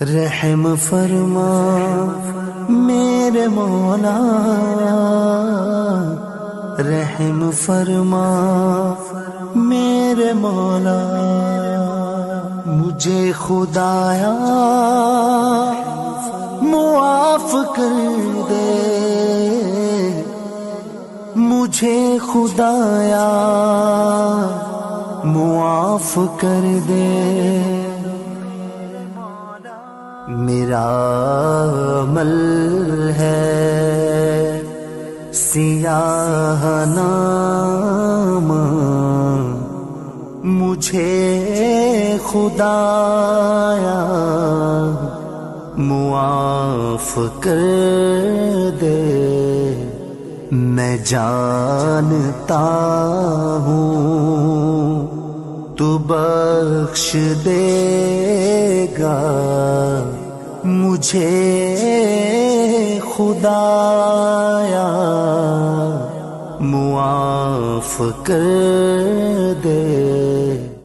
رحم فرما میرے مولا، رحم فرما میرے مولا، مجھے خدایا معاف کر دے، مجھے خدایا معاف کر دے، میرا عمل ہے سیاہ نامہ، مجھے خدایا معاف کر دے، میں جانتا ہوں تو بخش دے گا، مجھے خدایا معاف کر دے۔